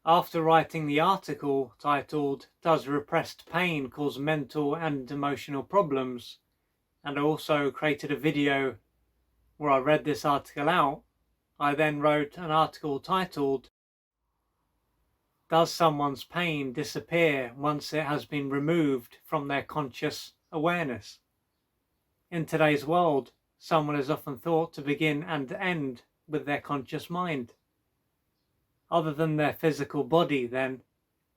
After writing the article titled "Does Repressed Pain Cause Mental and Emotional Problems?" and I also created a video where I read this article out, I then wrote an article titled "Does Someone's Pain Disappear Once It Has Been Removed from Their Conscious Awareness?" In today's world, someone is often thought to begin and end with their conscious mind. Other than their physical body, then,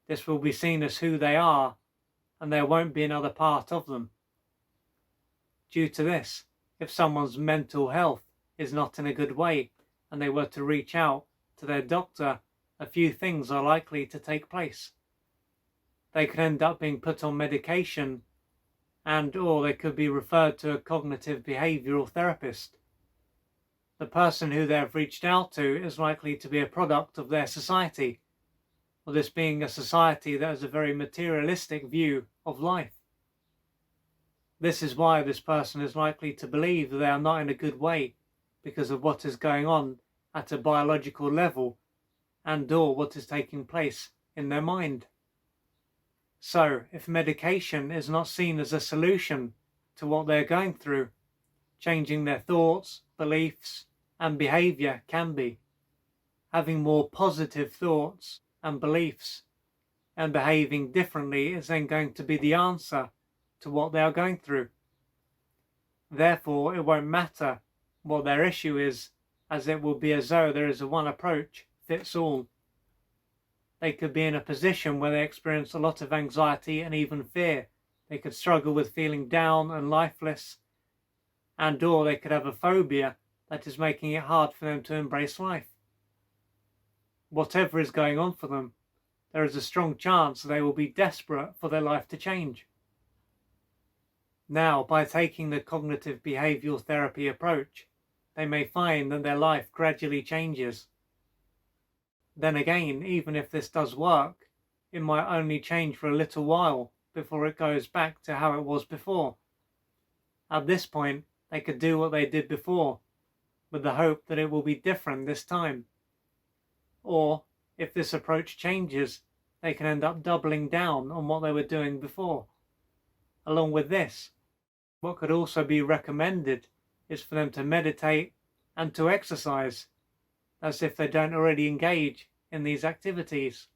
this will be seen as who they are, and there won't be another part of them. Due to this, if someone's mental health is not in a good way and they were to reach out to their doctor, a few things are likely to take place. They could end up being put on medication or they could be referred to a cognitive behavioral therapist. The person who they have reached out to is likely to be a product of their society, or this being a society that has a very materialistic view of life. This is why this person is likely to believe that they are not in a good way because of what is going on at a biological level or what is taking place in their mind. So, if medication is not seen as a solution to what they're going through, changing their thoughts, beliefs, and behavior can be. Having more positive thoughts and beliefs and behaving differently is then going to be the answer to what they are going through. Therefore, it won't matter what their issue is, as it will be as though there is a one approach fits all. They could be in a position where they experience a lot of anxiety and even fear. They could struggle with feeling down and lifeless, or they could have a phobia that is making it hard for them to embrace life. Whatever is going on for them, there is a strong chance they will be desperate for their life to change. Now, by taking the cognitive behavioral therapy approach, they may find that their life gradually changes. Then again, even if this does work, it might only change for a little while before it goes back to how it was before. At this point, they could do what they did before, with the hope that it will be different this time. Or, if this approach changes, they can end up doubling down on what they were doing before. Along with this, what could also be recommended is for them to meditate and to exercise, as if they don't already engage in these activities.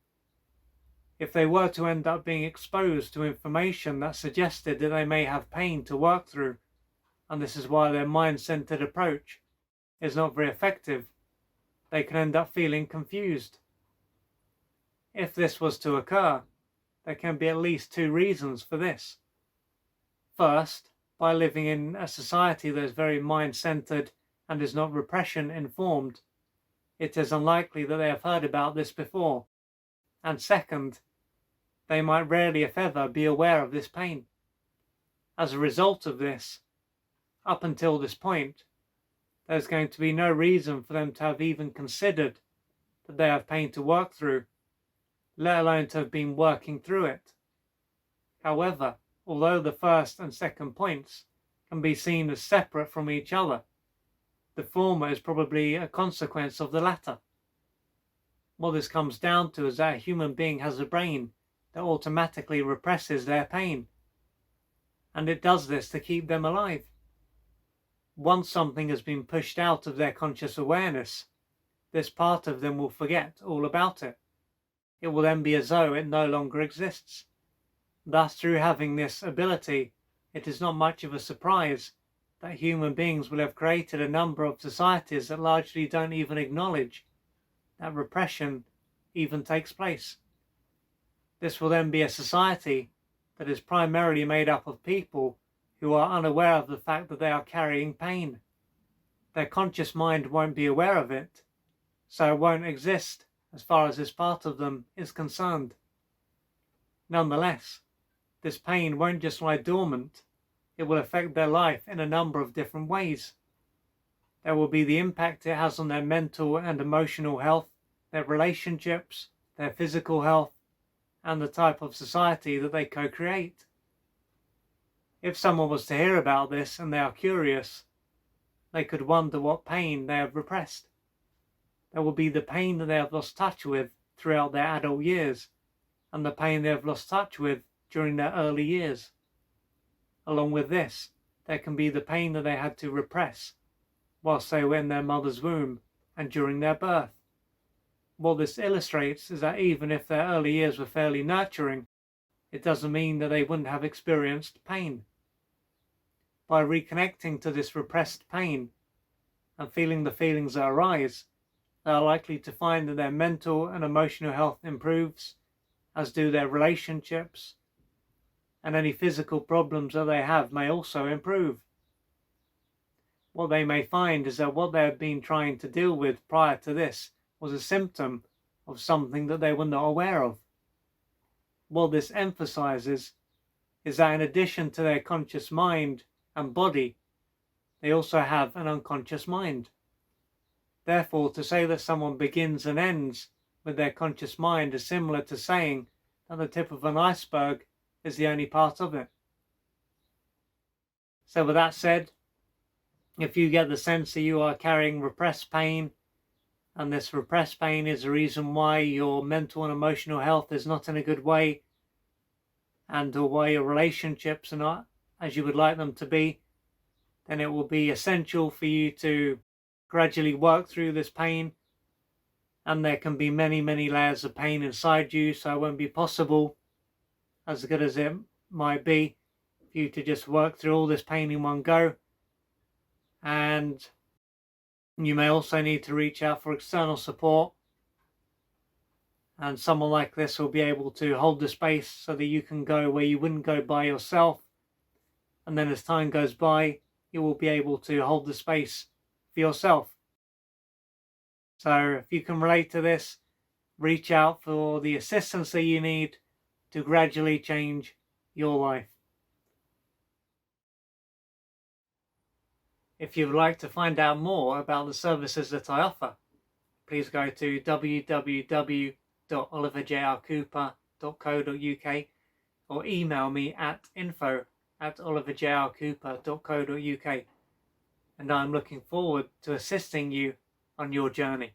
If they were to end up being exposed to information that suggested that they may have pain to work through, and this is why their mind-centered approach is not very effective, they can end up feeling confused. If this was to occur, there can be at least two reasons for this. First, by living in a society that is very mind-centered and is not repression-informed, it is unlikely that they have heard about this before. And second, they might rarely, if ever, be aware of this pain. As a result of this, up until this point, there's going to be no reason for them to have even considered that they have pain to work through, let alone to have been working through it. However, although the first and second points can be seen as separate from each other, the former is probably a consequence of the latter. What this comes down to is that a human being has a brain that automatically represses their pain, and it does this to keep them alive. Once something has been pushed out of their conscious awareness, this part of them will forget all about it. It will then be as though it no longer exists. Thus, through having this ability, it is not much of a surprise that human beings will have created a number of societies that largely don't even acknowledge that repression even takes place. This will then be a society that is primarily made up of people who are unaware of the fact that they are carrying pain. Their conscious mind won't be aware of it, so it won't exist as far as this part of them is concerned. Nonetheless, this pain won't just lie dormant, it will affect their life in a number of different ways. There will be the impact it has on their mental and emotional health, their relationships, their physical health, and the type of society that they co-create. If someone was to hear about this and they are curious, they could wonder what pain they have repressed. There will be the pain that they have lost touch with throughout their adult years and the pain they have lost touch with during their early years. Along with this, there can be the pain that they had to repress whilst they were in their mother's womb and during their birth. What this illustrates is that even if their early years were fairly nurturing, it doesn't mean that they wouldn't have experienced pain. By reconnecting to this repressed pain and feeling the feelings that arise, they are likely to find that their mental and emotional health improves, as do their relationships, and any physical problems that they have may also improve. What they may find is that what they have been trying to deal with prior to this was a symptom of something that they were not aware of. What this emphasizes is that in addition to their conscious mind and body, they also have an unconscious mind. Therefore, to say that someone begins and ends with their conscious mind is similar to saying that the tip of an iceberg is the only part of it. So with that said, if you get the sense that you are carrying repressed pain, and this repressed pain is the reason why your mental and emotional health is not in a good way, and or why your relationships are not as you would like them to be, then it will be essential for you to gradually work through this pain. And there can be many, many layers of pain inside you, so it won't be possible, as good as it might be, for you to just work through all this pain in one go. And you may also need to reach out for external support, and someone like this will be able to hold the space so that you can go where you wouldn't go by yourself. And then as time goes by, you will be able to hold the space for yourself. So if you can relate to this, reach out for the assistance that you need to gradually change your life. If you would like to find out more about the services that I offer, please go to www.oliverjrcooper.co.uk or email me at info@oliverjrcooper.co.uk, and I'm looking forward to assisting you on your journey.